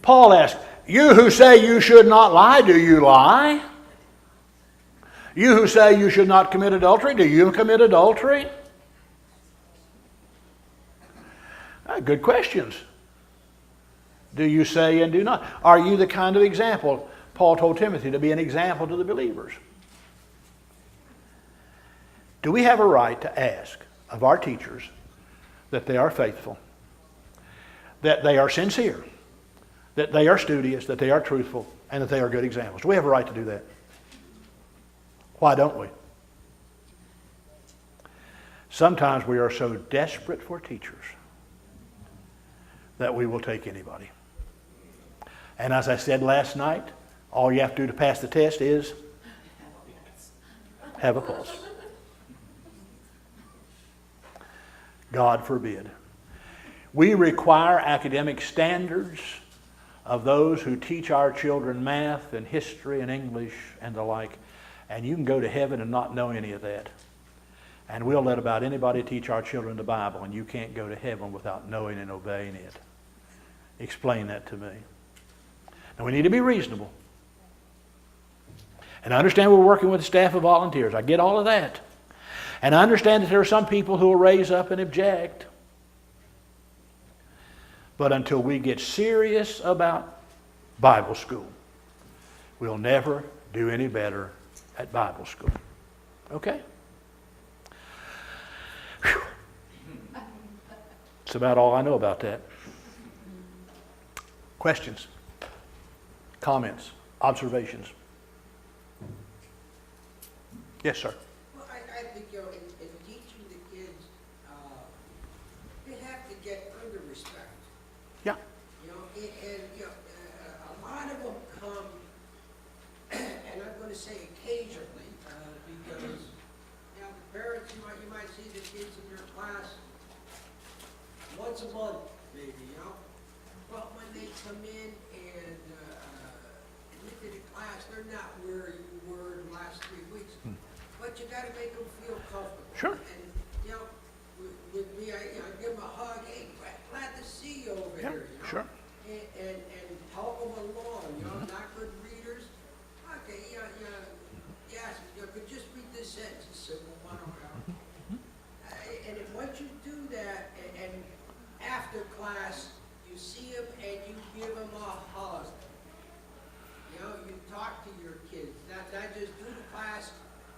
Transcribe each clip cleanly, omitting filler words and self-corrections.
Paul asked, you who say you should not lie, do you lie? You who say you should not commit adultery, do you commit adultery? Good questions. Do you say and do not? Are you the kind of example? Paul told Timothy to be an example to the believers. Do we have a right to ask of our teachers that they are faithful, that they are sincere, that they are studious, that they are truthful, and that they are good examples? Do we have a right to do that? Why don't we? Sometimes we are so desperate for teachers that we will take anybody. And as I said last night, all you have to do to pass the test is have a pulse. God forbid. We require academic standards of those who teach our children math and history and English and the like. And you can go to heaven and not know any of that. And we'll let about anybody teach our children the Bible, and you can't go to heaven without knowing and obeying it. Explain that to me. Now we need to be reasonable. And I understand we're working with a staff of volunteers. I get all of that. And I understand that there are some people who will raise up and object. But until we get serious about Bible school, we'll never do any better at Bible school. Okay? Whew. That's about all I know about that. Questions? Comments? Observations? Yes, sir. Well, I think, in teaching the kids, they have to get under respect. Yeah. And a lot of them come, and I'm going to say occasionally, because, the parents, you might see the kids in your class once a month, maybe, But when they come in and look at the class, they're not where you were in the last 3 weeks. But you got to make them feel comfortable. Sure. And, with me, I give them a hug. Hey, glad to see you over here. Sure. And help them along. Not good readers. Okay, yes, but just read this sentence. It's simple, one around. And if once you do that, and after class, you see them and you give them a hug. You talk to your kids. Not just do the class,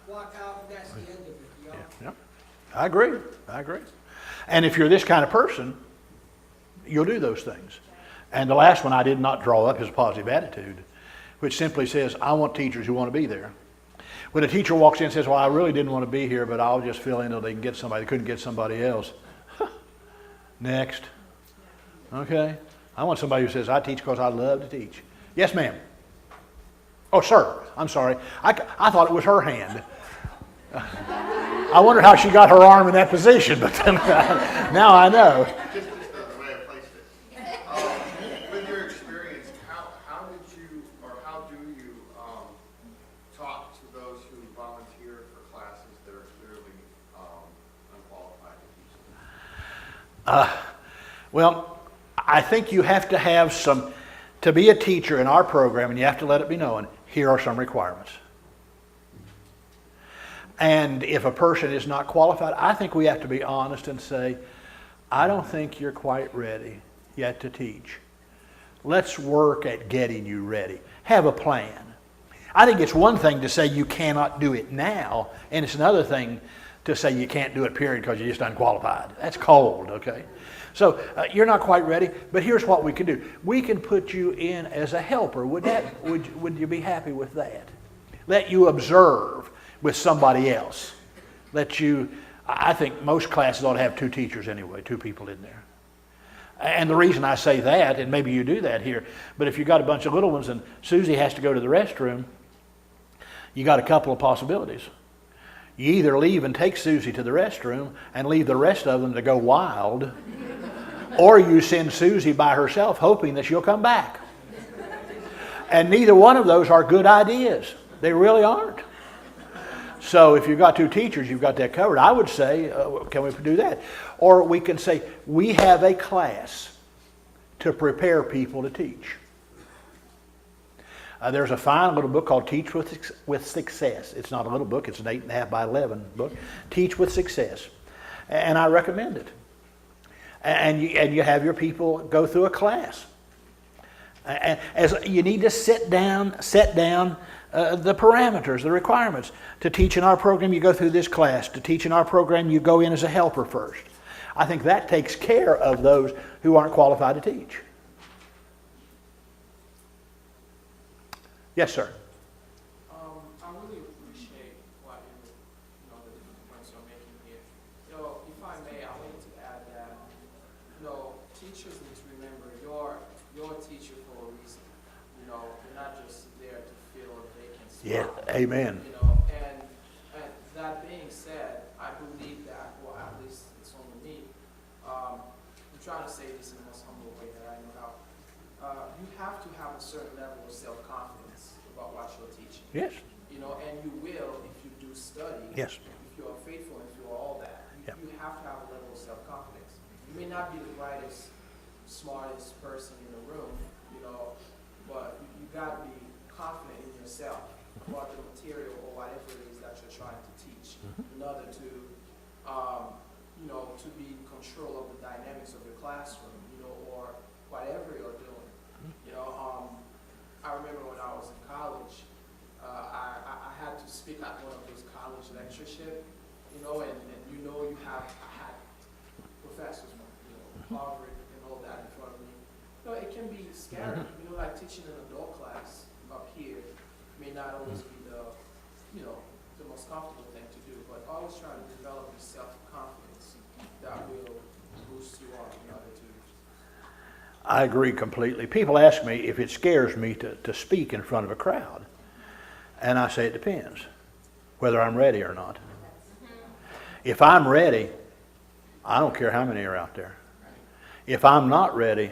walk out, and that's the end of it. Yeah. I agree. And if you're this kind of person, you'll do those things. And the last one I did not draw up is a positive attitude, which simply says, I want teachers who want to be there. When a teacher walks in and says, well, I really didn't want to be here, but I'll just fill in until they can get somebody. They couldn't get somebody else. Next. Okay. I want somebody who says, I teach because I love to teach. Yes, ma'am. Oh, sir. I'm sorry. I thought it was her hand. I wonder how she got her arm in that position, but now I know. Just the way I placed it. With your experience, how did you, or how do you talk to those who volunteer for classes that are clearly unqualified to teach them? Well, I think you have to have to be a teacher in our program, and you have to let it be known, here are some requirements. And if a person is not qualified, I think we have to be honest and say, I don't think you're quite ready yet to teach. Let's work at getting you ready. Have a plan. I think it's one thing to say you cannot do it now, and it's another thing to say you can't do it, period, because you're just unqualified. That's cold, okay? So you're not quite ready, but here's what we can do. We can put you in as a helper. Would you be happy with that? Let you observe with somebody else. I think most classes ought to have 2 teachers anyway, 2 people in there. And the reason I say that, and maybe you do that here, but if you've got a bunch of little ones and Susie has to go to the restroom, you got a couple of possibilities. You either leave and take Susie to the restroom and leave the rest of them to go wild, or you send Susie by herself hoping that she'll come back. And neither one of those are good ideas. They really aren't. So if you've got 2 teachers, you've got that covered. I would say, can we do that? Or we can say, we have a class to prepare people to teach. There's a fine little book called Teach with Success. It's not a little book, it's an 8.5 by 11 book. Teach with Success. And I recommend it. And you have your people go through a class. And as you need to set down the parameters, the requirements. To teach in our program, you go through this class. To teach in our program, you go in as a helper first. I think that takes care of those who aren't qualified to teach. Yes, sir. I really appreciate what the different points you're making here. If I may, I wanted to add that, teachers need to remember you're a teacher for a reason. You're not just there to fill a vacancy. Yeah, amen. And that being said, I believe that, well, at least it's only me. I'm trying to say this in the most humble way that I know how. You have to have a certain level of self-confidence about what you're teaching. Yes. And you will if you do study. Yes. If you are faithful and if you are all that. Yeah. You have to have a level of self-confidence. You may not be the brightest, smartest person in the room, but you got to be confident in yourself about the material or whatever it is that you're trying to teach in order to, to be in control of the dynamics of your classroom, or whatever you're doing. I remember when I was in college, I had to speak at one of those college lectureship, and I had professors from, Harvard and all that in front of me. It can be scary, like teaching an adult class up here may not always be the most comfortable thing to do, but always trying to develop the self-confidence that will boost you up in order to. I agree completely. People ask me if it scares me to speak in front of a crowd. And I say it depends whether I'm ready or not. If I'm ready, I don't care how many are out there. If I'm not ready,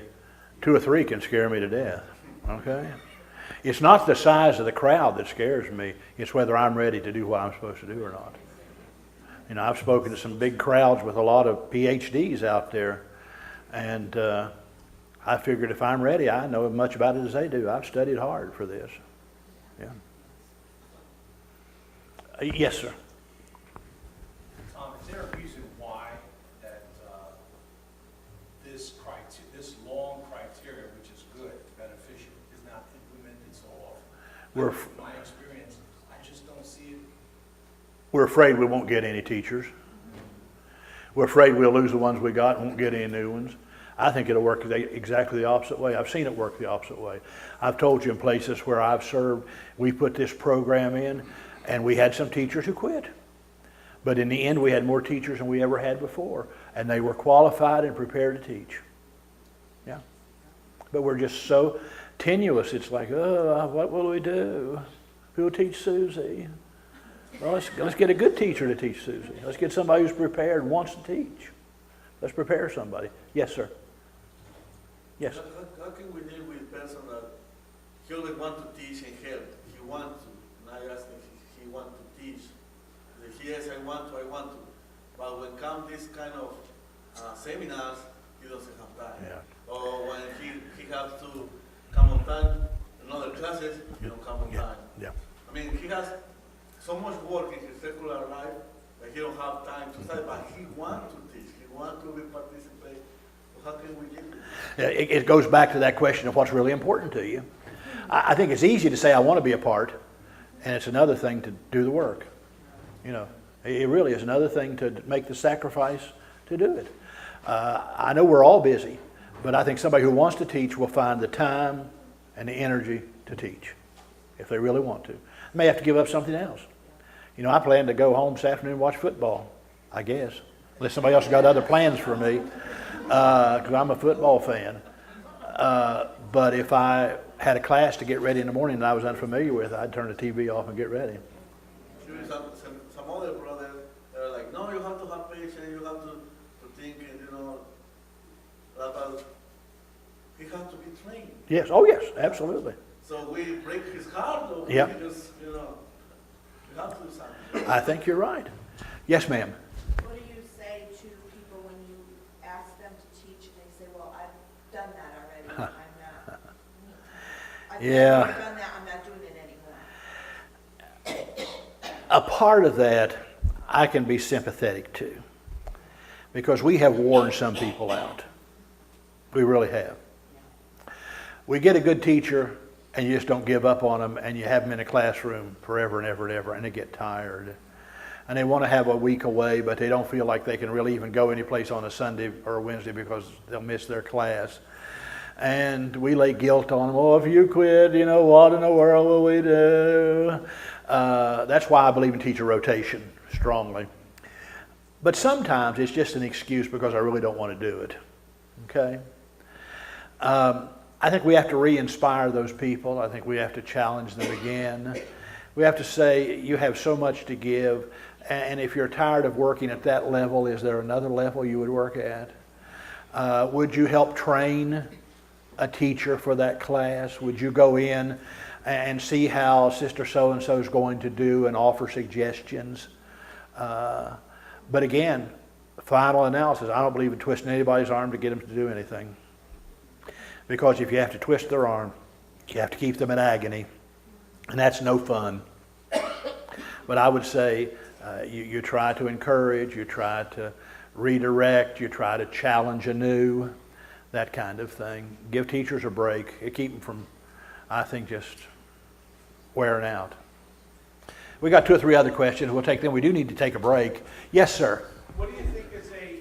2 or 3 can scare me to death. Okay? It's not the size of the crowd that scares me. It's whether I'm ready to do what I'm supposed to do or not. I've spoken to some big crowds with a lot of PhDs out there, and I figured if I'm ready, I know as much about it as they do. I've studied hard for this. Yeah. Yes, sir. Is there a reason why that this long criteria, which is good, beneficial, is not implemented so often? In my experience, I just don't see it. We're afraid we won't get any teachers. We're afraid we'll lose the ones we got and won't get any new ones. I think it'll work exactly the opposite way. I've seen it work the opposite way. I've told you in places where I've served, we put this program in, and we had some teachers who quit. But in the end, we had more teachers than we ever had before, and they were qualified and prepared to teach. Yeah. But we're just so tenuous. It's like, what will we do? Who will teach Susie? Well, let's get a good teacher to teach Susie. Let's get somebody who's prepared and wants to teach. Let's prepare somebody. Yes, sir. Yes. How can we deal with a person that he always want to teach and help? He wants to. And I asked him if he want to teach. He says, I want to. But when come this kind of seminars, he doesn't have time. Yeah. Or when he has to come on time in other classes, he don't come on time. Yeah. I mean, he has so much work in his secular life that he don't have time to study, but he wants to teach. He wants to be participate. How can we get it? It goes back to that question of what's really important to you. I think it's easy to say I want to be a part, and it's another thing to do the work. It really is another thing to make the sacrifice to do it. I know we're all busy, but I think somebody who wants to teach will find the time and the energy to teach if they really want to. They may have to give up something else. I plan to go home this afternoon and watch football, I guess, unless somebody else has got other plans for me, because I'm a football fan. But if I had a class to get ready in the morning that I was unfamiliar with, I'd turn the TV off and get ready. Some other brothers, they're like, no, you have to have patience, you have to think, about, he has to be trained. Yes, oh yes, absolutely. So we break his heart, or Yeah. we just, you have to do something. I think you're right. Yes, ma'am. What do you say to people when you ask them to teach and they say, well, I've done that already, I'm not. I've Yeah. done that, I'm not A part of that I can be sympathetic to, because we have worn some people out. We really have. We get a good teacher and you just don't give up on them, and you have them in a classroom forever and ever and ever, and they get tired. And they want to have a week away, but they don't feel like they can really even go any place on a Sunday or a Wednesday because they'll miss their class. And we lay guilt on them. Oh, if you quit, what in the world will we do? That's why I believe in teacher rotation strongly. But sometimes it's just an excuse because I really don't want to do it. Okay? I think we have to re-inspire those people. I think we have to challenge them again. We have to say, you have so much to give, and if you're tired of working at that level, is there another level you would work at? Would you help train a teacher for that class? Would you go in and see how Sister So-and-so is going to do and offer suggestions? But again, final analysis, I don't believe in twisting anybody's arm to get them to do anything. Because if you have to twist their arm, you have to keep them in agony, and that's no fun. But I would say you try to encourage, you try to redirect, you try to challenge anew, that kind of thing. Give teachers a break. It keep them from, I think, just wearing out. We got 2 or 3 other questions. We'll take them. We do need to take a break. Yes, sir. What do you think is a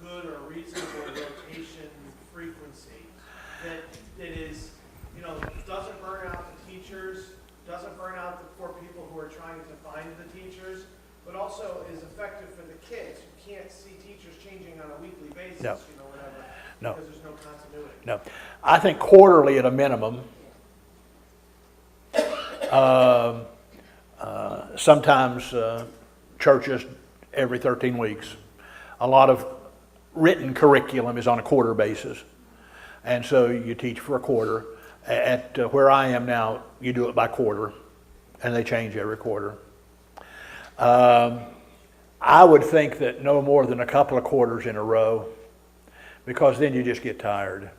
good or reasonable rotation frequency that is, doesn't burn out the teachers, doesn't burn out the poor people who are trying to find the teachers, but also is effective for the kids who can't see teachers changing on a weekly basis, No. Whatever, No. because there's no continuity. No. I think quarterly at a minimum. Sometimes churches every 13 weeks. A lot of written curriculum is on a quarter basis. And so you teach for a quarter. At where I am now, you do it by quarter, and they change every quarter. I would think that no more than a couple of quarters in a row, because then you just get tired.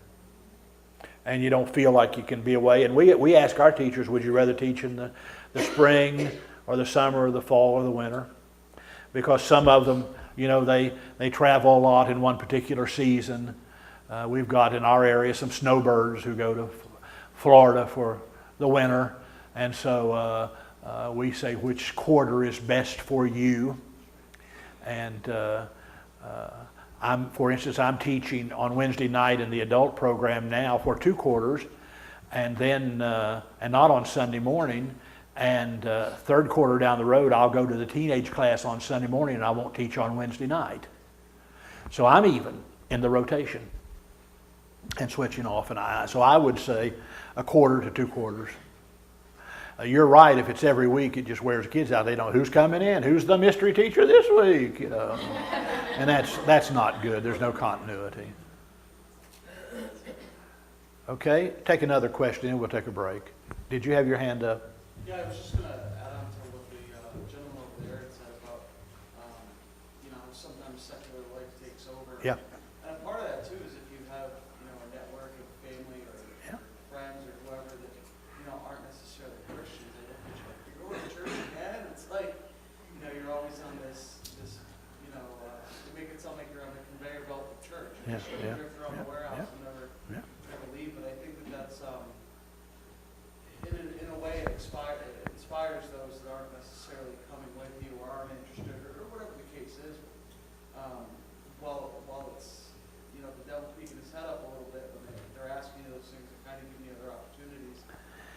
And you don't feel like you can be away. And we ask our teachers, would you rather teach in the spring or the summer or the fall or the winter? Because some of them, they travel a lot in one particular season. We've got in our area some snowbirds who go to Florida for the winter. And so we say, which quarter is best for you? And for instance, I'm teaching on Wednesday night in the adult program now for 2 quarters, and then and not on Sunday morning. And 3rd quarter down the road, I'll go to the teenage class on Sunday morning, and I won't teach on Wednesday night. So I'm even in the rotation and switching off. So I would say a quarter to 2 quarters. You're right. If it's every week, it just wears kids out. They don't know who's coming in, who's the mystery teacher this week, and that's not good. There's no continuity. Okay, take another question, and we'll take a break. Did you have your hand up? Yeah, I was just going to add on to what the gentleman over there had said about, sometimes secular life takes over. Yeah. And part of that too is if you have, a network of family or friends or whoever that, aren't necessarily Christians, they look at you like, you're going to church again? It's like, you're always on this, to make it sound like you're on the conveyor belt of church. Yeah, yeah, You're around the warehouse and never leave. But I think that's, in a way, it inspires those that aren't necessarily coming with you or aren't interested or whatever the case is. While it's, the devil peeking his head up a little bit when they're asking you those things and kind of giving you other opportunities.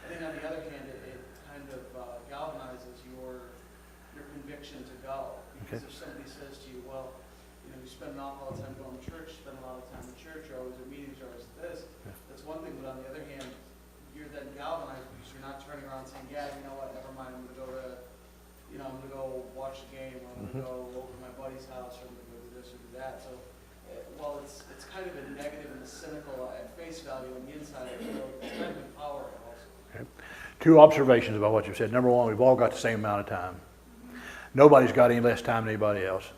I think on the other hand, it kind of galvanizes your conviction to go. Because if somebody says to you, well, you spend an awful lot of time going to church, spend a lot of time in church, or always at meetings, or always at this, that's one thing. But on the other hand, you're then galvanized because you're not turning around saying, yeah, you know what, never mind, I'm going to go watch the game, or I'm going to go over to my buddy's house, or I'm going to go do this or do that. So while it's kind of a negative and a cynical at face value on the inside, it's kind of empowering also. Okay. 2 observations about what you said. Number 1, we've all got the same amount of time. Nobody's got any less time than anybody else.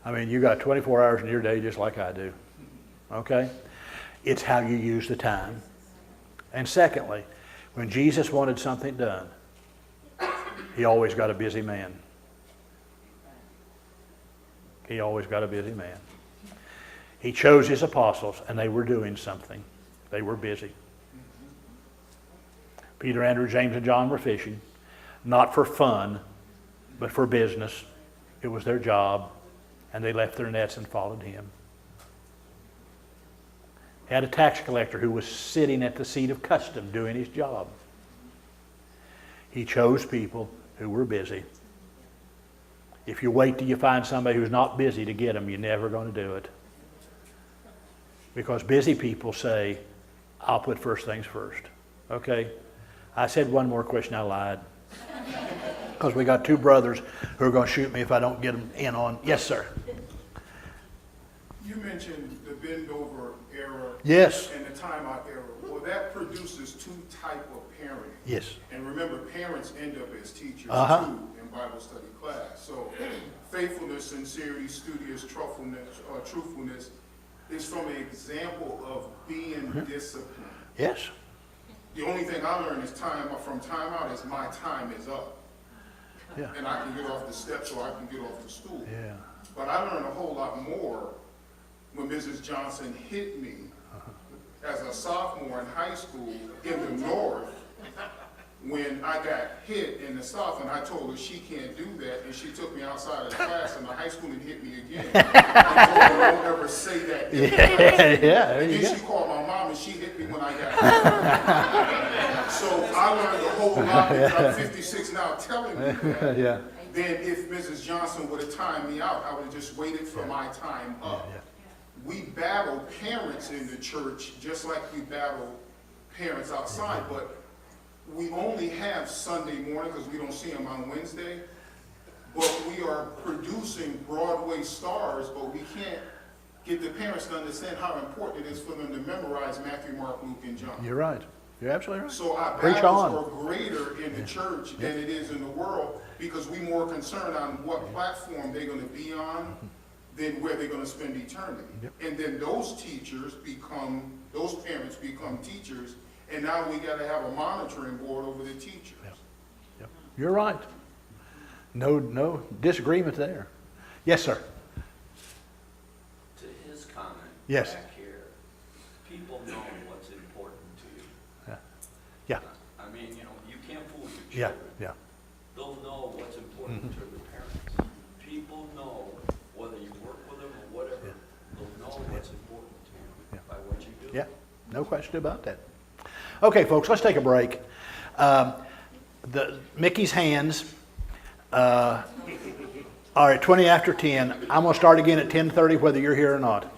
I mean, you got 24 hours in your day just like I do. Okay? It's how you use the time. And secondly, when Jesus wanted something done, He always got a busy man. He always got a busy man. He chose his apostles, and they were doing something. They were busy. Peter, Andrew, James, and John were fishing, not for fun, but for business. It was their job, and they left their nets and followed him. He had a tax collector who was sitting at the seat of custom doing his job. He chose people who were busy. If you wait till you find somebody who's not busy to get them, you're never going to do it. Because busy people say, I'll put first things first. Okay? I said one more question, I lied. Because we got two brothers who are going to shoot me if I don't get them in on. Yes, sir. You mentioned the bend-over era. Yes. And the timeout era. Well, that produces two type of parenting. Yes. And remember, parents end up as teachers too in Bible study class. So faithfulness, sincerity, studious, truthfulness is from an example of being disciplined. Yes. The only thing I learned is from timeout is my time is up. Yeah. And I can get off the steps or I can get off the stool. Yeah. But I learned a whole lot more when Mrs. Johnson hit me as a sophomore in high school in the North when I got hit in the South, and I told her she can't do that, and she took me outside of the class in the high school and hit me again. I told her, don't ever say that. Yeah, there And you then go. she called my mom and she hit me when I got hit. So I learned a whole lot, because I'm 56 now telling me that. Yeah. Then if Mrs. Johnson would have timed me out, I would have just waited for my time up. Yeah. We battle parents in the church just like we battle parents outside, but we only have Sunday morning because we don't see them on Wednesday. But we are producing Broadway stars, but we can't get the parents to understand how important it is for them to memorize Matthew, Mark, Luke, and John. You're right. You're absolutely right. So our Preach battles on. are greater in the church than it is in the world because we're more concerned on what platform they're going to be on than where they're going to spend eternity. Yep. And then those parents become teachers, and now we got to have a monitoring board over the teachers. Yep. You're right. No disagreement there. Yes, sir. To his comment Yes. back here, people know what's important to you. Yeah. I mean, you can't fool your Yeah. children. Yeah. They'll know what's important to the parents. People know, whether you work with them or whatever, they'll know what's important to you by what you do. Yeah. No question about that. Okay, folks, let's take a break. Mickey's hands are at 20 after 10. I'm going to start again at 10:30, whether you're here or not.